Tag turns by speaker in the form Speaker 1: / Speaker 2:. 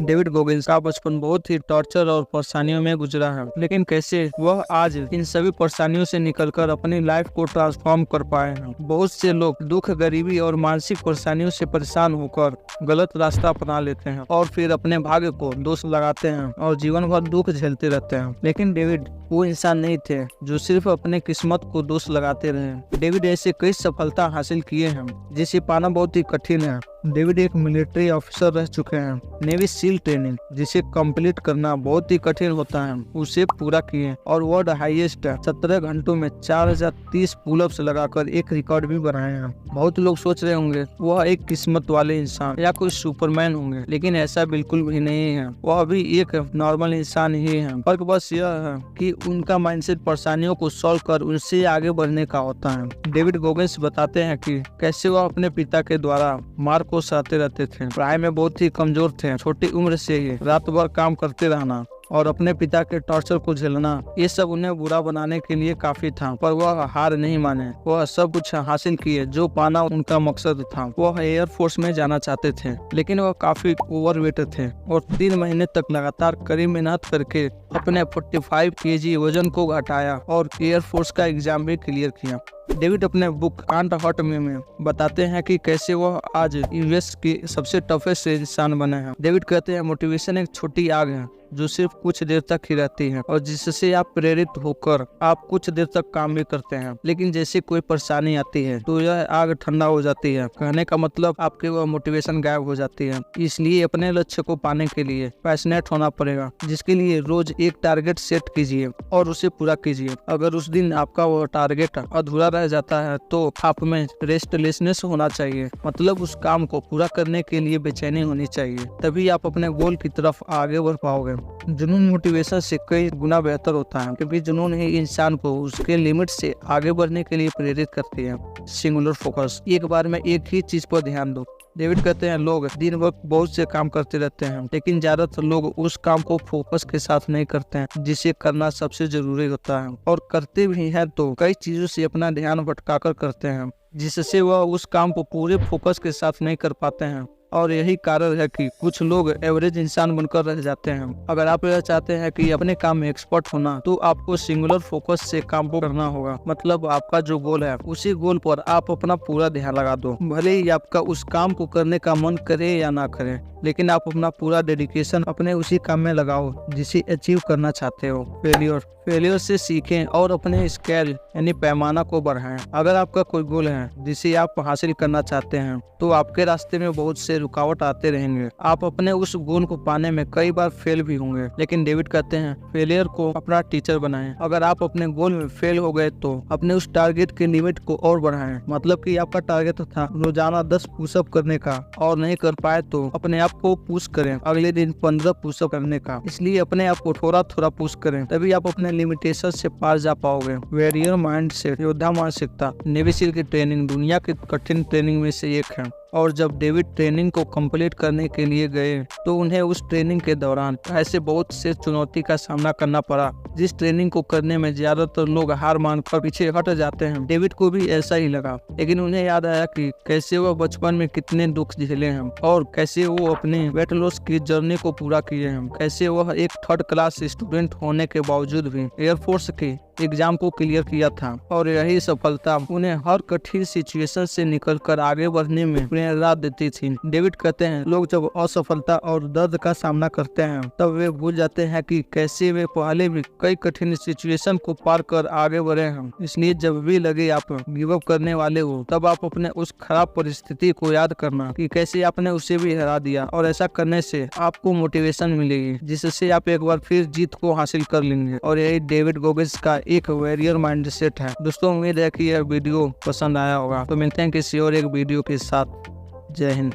Speaker 1: David Goggins का बचपन बहुत ही टॉर्चर और परेशानियों में गुजरा है, लेकिन कैसे वह आज इन सभी परेशानियों से निकलकर अपनी लाइफ को ट्रांसफॉर्म कर पाए हैं। बहुत से लोग दुख, गरीबी और मानसिक परेशानियों से परेशान होकर गलत रास्ता अपना लेते हैं और फिर अपने भाग्य को दोष लगाते हैं और जीवन भर दुख झेलते रहते हैं। लेकिन डेविड वो इंसान नहीं थे जो सिर्फ अपने किस्मत को दोष लगाते रहे। डेविड ऐसे कई सफलता हासिल किए हैं जिसे पाना बहुत ही कठिन है। डेविड एक मिलिट्री ऑफिसर रह चुके हैं। नेवी सील ट्रेनिंग जिसे कंप्लीट करना बहुत ही कठिन होता है उसे पूरा किए और वर्ल्ड हाईएस्ट 17 घंटों में 4030 पुलअप्स लगाकर एक रिकॉर्ड भी बनाए हैं। बहुत लोग सोच रहे होंगे वह एक किस्मत वाले इंसान या कोई सुपरमैन होंगे, लेकिन ऐसा बिल्कुल भी नहीं है। वह भी एक नॉर्मल इंसान ही है। फर्क बस यह है कि उनका माइंडसेट परेशानियों को सॉल्व कर उनसे आगे बढ़ने का होता है। डेविड गोगिंस बताते हैं कि कैसे वह अपने पिता के द्वारा मार को सहते रहते थे। पढ़ाई में बहुत ही कमजोर थे। छोटी उम्र से ही रात भर काम करते रहना और अपने पिता के टॉर्चर को झेलना, ये सब उन्हें बुरा बनाने के लिए काफी था। पर वह हार नहीं माने। वह सब कुछ हासिल किए जो पाना उनका मकसद था। वह एयरफोर्स में जाना चाहते थे, लेकिन वह काफी ओवरवेट थे और 3 महीने तक लगातार कड़ी मेहनत करके अपने 45 kg वजन को घटाया और एयरफोर्स का एग्जाम भी क्लियर किया। डेविड अपने बुक कांट हर्ट मी में बताते हैं कि कैसे वह आज यूएस के सबसे टफेस्ट इंसान बने हैं। डेविड कहते हैं मोटिवेशन एक छोटी आग है जो सिर्फ कुछ देर तक ही रहती है और जिससे आप प्रेरित होकर आप कुछ देर तक काम भी करते हैं, लेकिन जैसे कोई परेशानी आती है तो यह आग ठंडा हो जाती है। कहने का मतलब आपके वह मोटिवेशन गायब हो जाती है। इसलिए अपने लक्ष्य को पाने के लिए पैशनेट होना पड़ेगा, जिसके लिए रोज एक टारगेट सेट कीजिए और उसे पूरा कीजिए। अगर उस दिन आपका वह टारगेट अधूरा रह जाता है तो आप में रेस्टलेसनेस होना चाहिए, मतलब उस काम को पूरा करने के लिए बेचैनी होनी चाहिए। तभी आप अपने गोल की तरफ आगे बढ़ पाओगे। जुनून मोटिवेशन से कई गुना बेहतर होता है, क्योंकि जुनून ही इंसान को उसके लिमिट से आगे बढ़ने के लिए प्रेरित करती है। सिंगुलर फोकस, एक बार में एक ही चीज पर ध्यान दो। डेविड कहते हैं लोग दिन भर बहुत से काम करते रहते हैं, लेकिन ज्यादातर लोग उस काम को फोकस के साथ नहीं करते हैं जिसे करना सबसे जरूरी होता है, और करते भी हैं तो कई चीजों से अपना ध्यान भटकाकर करते हैं, जिससे वह उस काम को पूरे फोकस के साथ नहीं कर पाते हैं। और यही कारण है कि कुछ लोग एवरेज इंसान बनकर रह जाते हैं। अगर आप यह चाहते हैं कि अपने काम में एक्सपर्ट होना, तो आपको सिंगुलर फोकस से काम को करना होगा। मतलब आपका जो गोल है उसी गोल पर आप अपना पूरा ध्यान लगा दो। भले ही आपका उस काम को करने का मन करे या ना करे, लेकिन आप अपना पूरा डेडिकेशन अपने उसी काम में लगाओ जिसे अचीव करना चाहते हो। फेलियर से सीखें और अपने स्केल यानी पैमाना को बढ़ाएं। अगर आपका कोई गोल है जिसे आप हासिल करना चाहते हैं, तो आपके रास्ते में बहुत से रुकावट आते रहेंगे। आप अपने उस गोल को पाने में कई बार फेल भी होंगे, लेकिन डेविड कहते हैं फेलियर को अपना टीचर बनाएं। अगर आप अपने गोल में फेल हो गए तो अपने उस टारगेट के लिमिट को और बढ़ाएं। मतलब कि आपका टारगेट था रोजाना 10 पुशअप करने का और नहीं कर पाए तो अपने आप को पुश करें अगले दिन 15 पुशअप करने का। इसलिए अपने आप को थोड़ा थोड़ा पुश करें, तभी आप अपने लिमिटेशन से पार जा पाओगे। वॉरियर माइंडसेट, योद्धा मानसिकता, नेवी सील की ट्रेनिंग दुनिया की कठिन ट्रेनिंग में से एक है। और जब डेविड ट्रेनिंग को कंप्लीट करने के लिए गए तो उन्हें उस ट्रेनिंग के दौरान ऐसे बहुत से चुनौती का सामना करना पड़ा जिस ट्रेनिंग को करने में ज्यादातर लोग हार मानकर पीछे हट जाते हैं। डेविड को भी ऐसा ही लगा, लेकिन उन्हें याद आया कि कैसे वह बचपन में कितने दुख झेले हैं और कैसे वो अपने वेट लॉस की जर्नी को पूरा किए हैं। कैसे वह एक 3rd क्लास स्टूडेंट होने के बावजूद भी एयरफोर्स के एग्जाम को क्लियर किया था, और यही सफलता उन्हें हर कठिन सिचुएशन से निकलकर आगे बढ़ने में प्रेरणा देती थी। डेविड कहते हैं लोग जब असफलता और दर्द का सामना करते हैं तब वे भूल जाते हैं कि कैसे वे पहले भी कई कठिन सिचुएशन को पार कर आगे बढ़े हैं। इसलिए जब भी लगे आप गिव अप करने वाले हो, तब आप अपने उस खराब परिस्थिति को याद करना कि कैसे आपने उसे भी हरा दिया, और ऐसा करने से आपको मोटिवेशन मिलेगी जिससे आप एक बार फिर जीत को हासिल कर लेंगे। और यही डेविड गोगिंस का एक वॉरियर माइंडसेट है। दोस्तों, उम्मीद है कि यह वीडियो पसंद आया होगा। तो मिलते हैं किसी और एक वीडियो के साथ। जय हिंद।